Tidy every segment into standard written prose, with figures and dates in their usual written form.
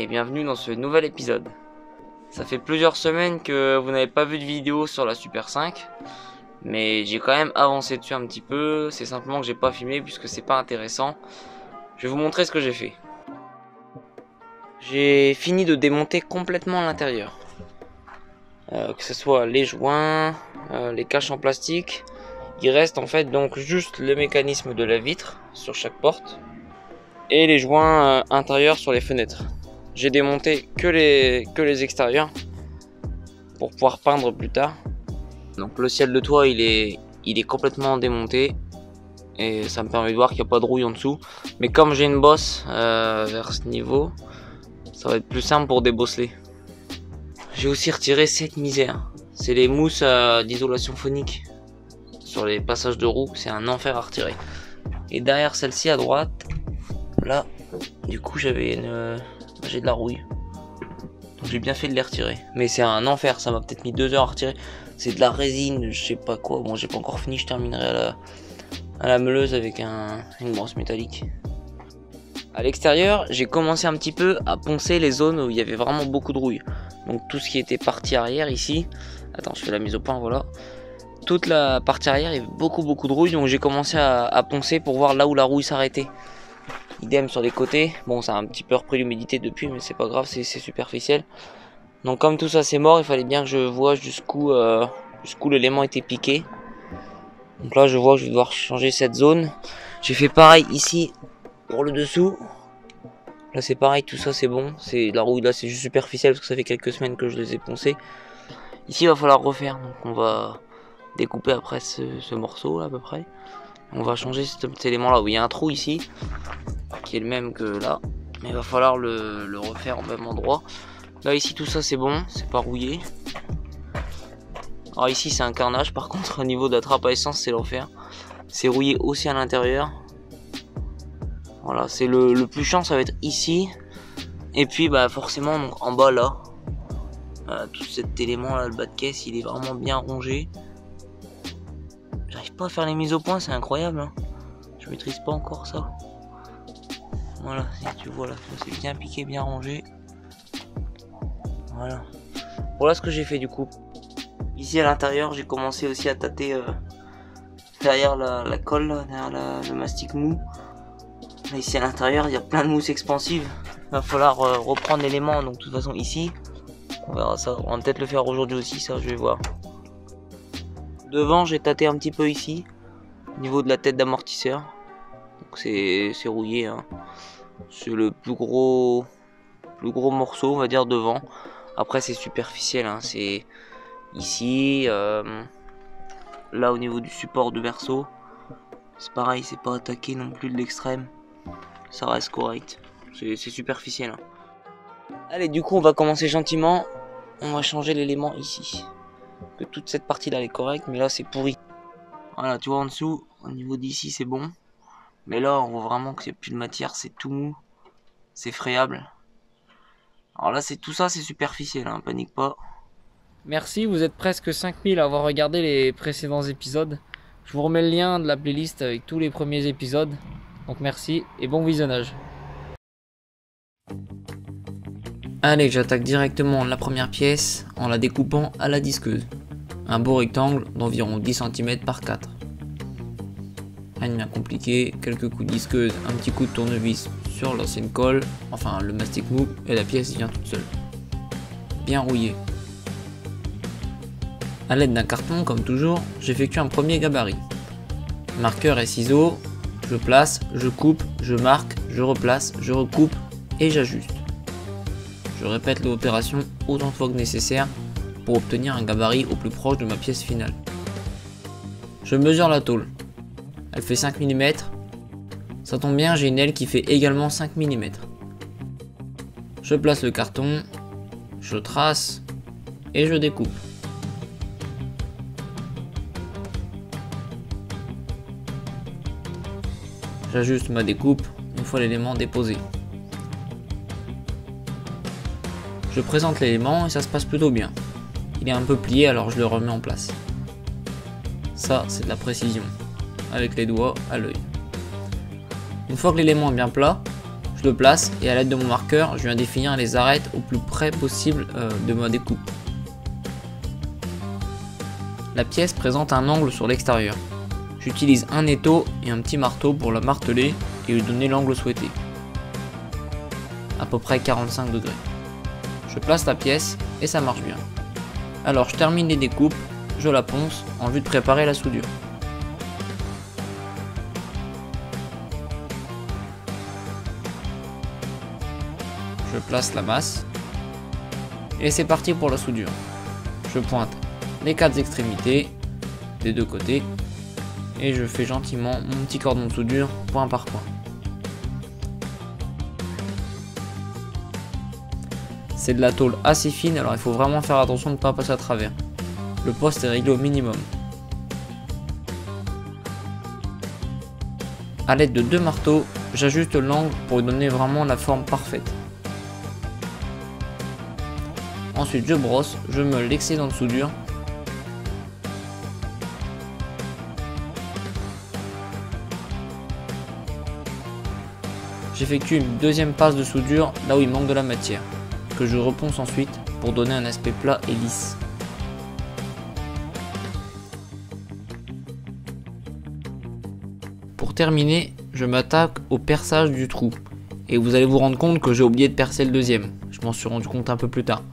et bienvenue dans ce nouvel épisode. Ça fait plusieurs semaines que vous n'avez pas vu de vidéo sur la Super 5, mais j'ai quand même avancé dessus un petit peu. C'est simplement que j'ai pas filmé puisque c'est pas intéressant. Je vais vous montrer ce que j'ai fait. J'ai fini de démonter complètement l'intérieur, que ce soit les joints, les caches en plastique. Il reste en fait donc juste le mécanisme de la vitre sur chaque porte et les joints intérieurs sur les fenêtres. J'ai démonté que les extérieurs pour pouvoir peindre plus tard. Donc le ciel de toit il est complètement démonté et ça me permet de voir qu'il n'y a pas de rouille en dessous. Mais comme j'ai une bosse vers ce niveau, ça va être plus simple pour débosseler. J'ai aussi retiré cette misère. C'est les mousses d'isolation phonique sur les passages de roues. C'est un enfer à retirer. Et derrière celle-ci à droite, là, du coup j'ai de la rouille. Donc j'ai bien fait de les retirer. Mais c'est un enfer, ça m'a peut-être mis 2 heures à retirer. C'est de la résine, je sais pas quoi. Bon, j'ai pas encore fini, je terminerai à la meuleuse avec une brosse métallique. À l'extérieur, j'ai commencé un petit peu à poncer les zones où il y avait vraiment beaucoup de rouille. Donc tout ce qui était partie arrière ici. Attends, je fais la mise au point, voilà. Toute la partie arrière, il y avait beaucoup de rouille. Donc j'ai commencé à poncer pour voir là où la rouille s'arrêtait. Idem sur les côtés. Bon, ça a un petit peu repris l'humidité depuis, mais c'est pas grave, c'est superficiel. Donc comme tout ça c'est mort, il fallait bien que je vois jusqu'où l'élément était piqué. Donc là je vois que je vais devoir changer cette zone. J'ai fait pareil ici pour le dessous. Là c'est pareil, tout ça c'est bon. C'est la rouille là, c'est juste superficiel parce que ça fait quelques semaines que je les ai poncés. Ici il va falloir refaire, donc on va découper après ce morceau là à peu près. On va changer cet élément là où il y a un trou ici, qui est le même que là. Mais il va falloir le refaire au même endroit. Là ici tout ça c'est bon, c'est pas rouillé. Alors ici c'est un carnage, par contre au niveau de la trappe à essence c'est l'enfer. C'est rouillé aussi à l'intérieur. Voilà, c'est le plus chiant, ça va être ici. Et puis bah forcément donc, en bas là, tout cet élément là, le bas de caisse, il est vraiment bien rongé. J'arrive pas à faire les mises au point, c'est incroyable hein. Je maîtrise pas encore ça. Voilà, si tu vois là, c'est bien piqué, bien rangé. Voilà ce que j'ai fait du coup. Ici à l'intérieur j'ai commencé aussi à tâter derrière la colle, là, derrière le mastic mou. Là, ici à l'intérieur il y a plein de mousse expansive. Il va falloir reprendre l'élément, donc de toute façon ici. On verra ça, on va peut-être le faire aujourd'hui aussi, ça je vais voir. Devant j'ai tâté un petit peu ici, au niveau de la tête d'amortisseur. Donc c'est rouillé hein. C'est le plus gros morceau on va dire devant. Après c'est superficiel hein. C'est ici, là au niveau du support de berceau. C'est pareil, c'est pas attaqué non plus de l'extrême. Ça reste correct. C'est superficiel hein. Allez, du coup on va commencer gentiment. On va changer l'élément ici. Que toute cette partie là elle est correcte, mais là c'est pourri. Voilà, tu vois en dessous, au niveau d'ici c'est bon. Mais là on voit vraiment qu'il n'y a plus de matière, c'est tout mou. C'est frayable. Alors là c'est tout ça, c'est superficiel hein, panique pas. Merci, vous êtes presque 5000 à avoir regardé les précédents épisodes. Je vous remets le lien de la playlist avec tous les premiers épisodes. Donc merci et bon visionnage. Allez, j'attaque directement la première pièce en la découpant à la disqueuse. Un beau rectangle d'environ 10 cm par 4. Rien de bien compliqué, quelques coups de disqueuse, un petit coup de tournevis sur l'ancienne colle, enfin le mastic mou et la pièce vient toute seule. Bien rouillé. A l'aide d'un carton, comme toujours, j'effectue un premier gabarit. Marqueur et ciseaux, je place, je coupe, je marque, je replace, je recoupe et j'ajuste. Je répète l'opération autant de fois que nécessaire pour obtenir un gabarit au plus proche de ma pièce finale. Je mesure la tôle. Elle fait 5 mm. Ça tombe bien, j'ai une aile qui fait également 5 mm. Je place le carton, je trace et je découpe. J'ajuste ma découpe une fois l'élément déposé. Je présente l'élément et ça se passe plutôt bien. Il est un peu plié alors je le remets en place. Ça c'est de la précision, avec les doigts à l'œil. Une fois que l'élément est bien plat, je Je le place et à l'aide de mon marqueur, je viens définir les arêtes au plus près possible de ma découpe. La pièce présente un angle sur l'extérieur. J'utilise un étau et un petit marteau pour la marteler et lui donner l'angle souhaité. À peu près 45 degrés. Je place la pièce et ça marche bien. Alors je termine les découpes, je la ponce en vue de préparer la soudure. Je place la masse et c'est parti pour la soudure. Je pointe les 4 extrémités des 2 côtés et je fais gentiment mon petit cordon de soudure point par point. C'est de la tôle assez fine, alors il faut vraiment faire attention de ne pas passer à travers. Le poste est réglé au minimum. A l'aide de 2 marteaux, j'ajuste l'angle pour lui donner vraiment la forme parfaite. Ensuite je brosse, je meule l'excédent de soudure. J'effectue une deuxième passe de soudure là où il manque de la matière, que je reponce ensuite pour donner un aspect plat et lisse. Pour terminer, je m'attaque au perçage du trou. Et vous allez vous rendre compte que j'ai oublié de percer le deuxième. Je m'en suis rendu compte un peu plus tard.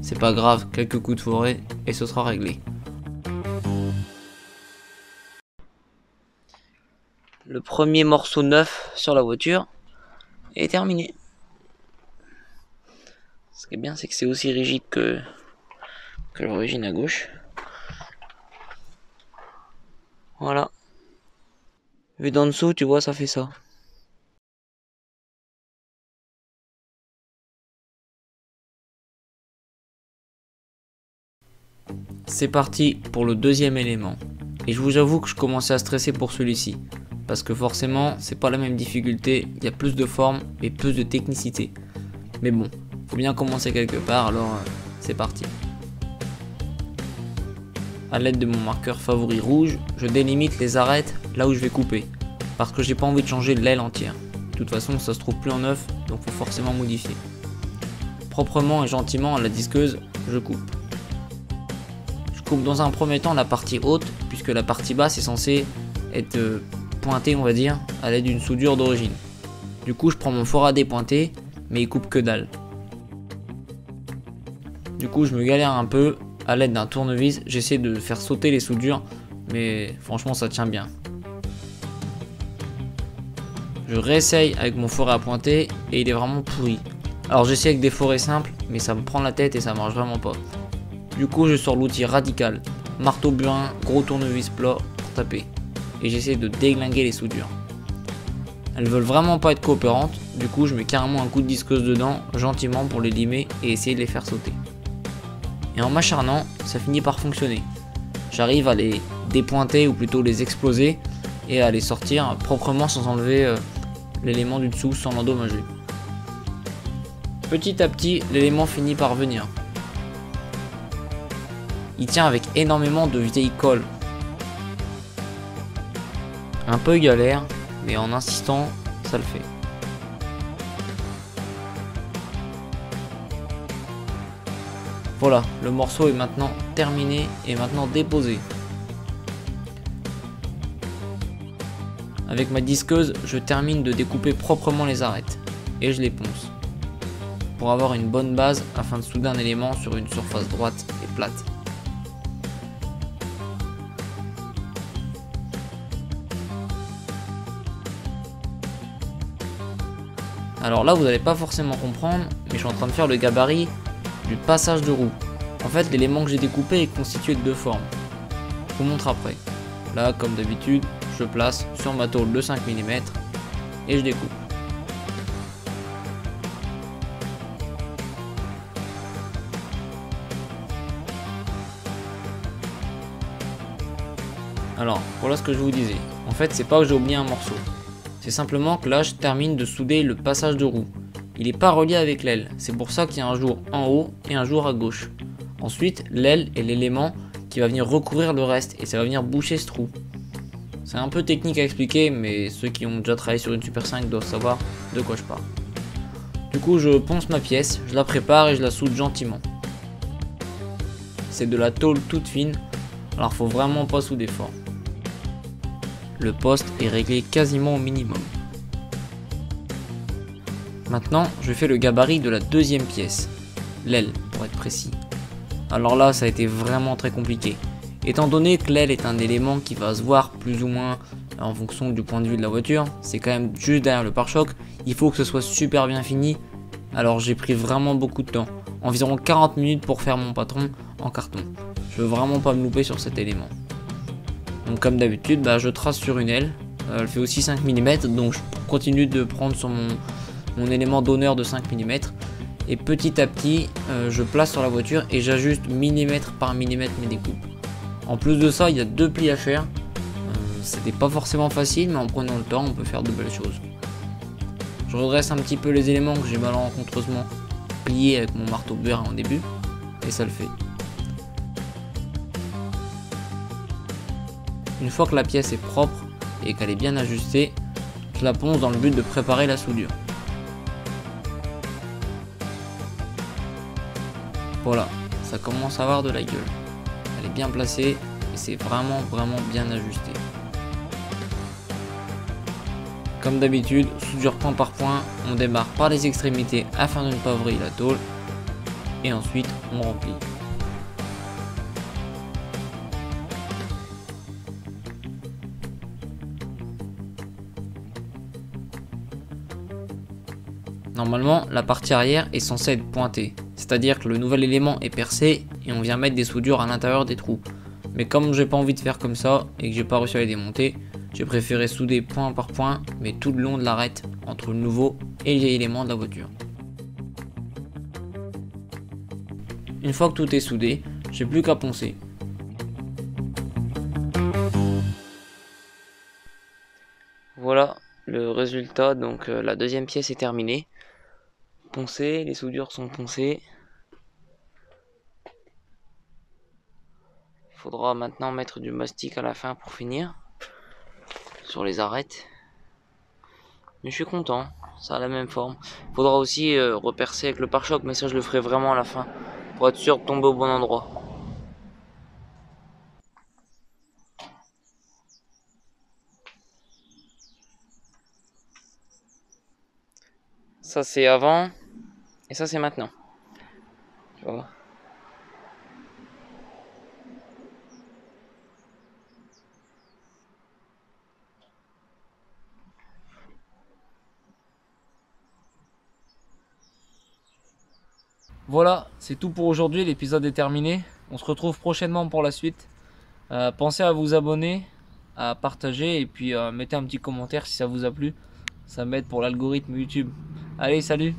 C'est pas grave, quelques coups de forêt et ce sera réglé. Le premier morceau neuf sur la voiture est terminé. Ce qui est bien, c'est que c'est aussi rigide que l'origine à gauche. Voilà. Vu d'en dessous, tu vois, ça fait ça. C'est parti pour le deuxième élément. Et je vous avoue que je commençais à stresser pour celui-ci. Parce que forcément, c'est pas la même difficulté, il y a plus de forme et plus de technicité. Mais bon, faut bien commencer quelque part, alors c'est parti. A l'aide de mon marqueur favori rouge, je délimite les arêtes là où je vais couper. Parce que j'ai pas envie de changer l'aile entière. De toute façon, ça se trouve plus en neuf, donc faut forcément modifier. Proprement et gentiment à la disqueuse, je coupe. Je coupe dans un premier temps la partie haute, puisque la partie basse est censée être pointée, on va dire, à l'aide d'une soudure d'origine. Du coup, je prends mon four à dépointer, mais il coupe que dalle. Du coup, je me galère un peu. À l'aide d'un tournevis, j'essaie de faire sauter les soudures, mais franchement, ça tient bien. Je réessaye avec mon four à pointer et il est vraiment pourri. Alors j'essaie avec des forêts simples, mais ça me prend la tête et ça marche vraiment pas. Du coup, je sors l'outil radical, marteau burin, gros tournevis plat pour taper. Et j'essaie de déglinguer les soudures. Elles veulent vraiment pas être coopérantes, du coup je mets carrément un coup de disqueuse dedans, gentiment pour les limer et essayer de les faire sauter. Et en m'acharnant, ça finit par fonctionner. J'arrive à les dépointer ou plutôt les exploser et à les sortir proprement sans enlever l'élément du dessous, sans l'endommager. Petit à petit, l'élément finit par venir. Il tient avec énormément de vieilles colles. Un peu galère, mais en insistant, ça le fait. Voilà, le morceau est maintenant terminé et maintenant déposé. Avec ma disqueuse, je termine de découper proprement les arêtes et je les ponce pour avoir une bonne base afin de souder un élément sur une surface droite et plate. Alors là, vous n'allez pas forcément comprendre, mais je suis en train de faire le gabarit du passage de roue. En fait, l'élément que j'ai découpé est constitué de 2 formes. Je vous montre après. Là, comme d'habitude, je place sur ma tôle de 5 mm et je découpe. Alors, voilà ce que je vous disais. En fait, c'est pas que j'ai oublié un morceau. C'est simplement que là, je termine de souder le passage de roue. Il n'est pas relié avec l'aile. C'est pour ça qu'il y a un jour en haut et un jour à gauche. Ensuite, l'aile est l'élément qui va venir recouvrir le reste et ça va venir boucher ce trou. C'est un peu technique à expliquer, mais ceux qui ont déjà travaillé sur une Super 5 doivent savoir de quoi je parle. Du coup, je ponce ma pièce, je la prépare et je la soude gentiment. C'est de la tôle toute fine, alors faut vraiment pas souder fort. Le poste est réglé quasiment au minimum. Maintenant, je fais le gabarit de la deuxième pièce, l'aile pour être précis. Alors là, ça a été vraiment très compliqué. Étant donné que l'aile est un élément qui va se voir plus ou moins en fonction du point de vue de la voiture, c'est quand même juste derrière le pare-choc, il faut que ce soit super bien fini. Alors j'ai pris vraiment beaucoup de temps, environ 40 minutes pour faire mon patron en carton. Je veux vraiment pas me louper sur cet élément. Donc comme d'habitude, je trace sur une aile, elle fait aussi 5 mm, donc je continue de prendre sur mon élément d'honneur de 5 mm. Et petit à petit, je place sur la voiture et j'ajuste millimètre par millimètre mes découpes. En plus de ça, il y a 2 plis à faire. C'était pas forcément facile, mais en prenant le temps, on peut faire de belles choses. Je redresse un petit peu les éléments que j'ai malencontreusement pliés avec mon marteau beurre en début, et ça le fait. Une fois que la pièce est propre et qu'elle est bien ajustée, je la ponce dans le but de préparer la soudure. Voilà, ça commence à avoir de la gueule. Elle est bien placée et c'est vraiment bien ajusté. Comme d'habitude, soudure point par point, on démarre par les extrémités afin de ne pas vriller la tôle et ensuite on remplit. Normalement, la partie arrière est censée être pointée, c'est-à-dire que le nouvel élément est percé et on vient mettre des soudures à l'intérieur des trous. Mais comme j'ai pas envie de faire comme ça et que j'ai pas réussi à les démonter, j'ai préféré souder point par point, mais tout le long de l'arête entre le nouveau et le vieil élément de la voiture. Une fois que tout est soudé, j'ai plus qu'à poncer. Voilà le résultat, donc la deuxième pièce est terminée. Poncé, les soudures sont poncées. Il faudra maintenant mettre du mastic à la fin pour finir sur les arêtes. Mais je suis content, ça a la même forme. Il faudra aussi repercer avec le pare-choc, mais ça je le ferai vraiment à la fin pour être sûr de tomber au bon endroit. Ça c'est avant et ça c'est maintenant. Tu vois. Voilà, c'est tout pour aujourd'hui, l'épisode est terminé. On se retrouve prochainement pour la suite. Pensez à vous abonner, à partager et puis mettez un petit commentaire si ça vous a plu. Ça m'aide pour l'algorithme YouTube. Allez, salut!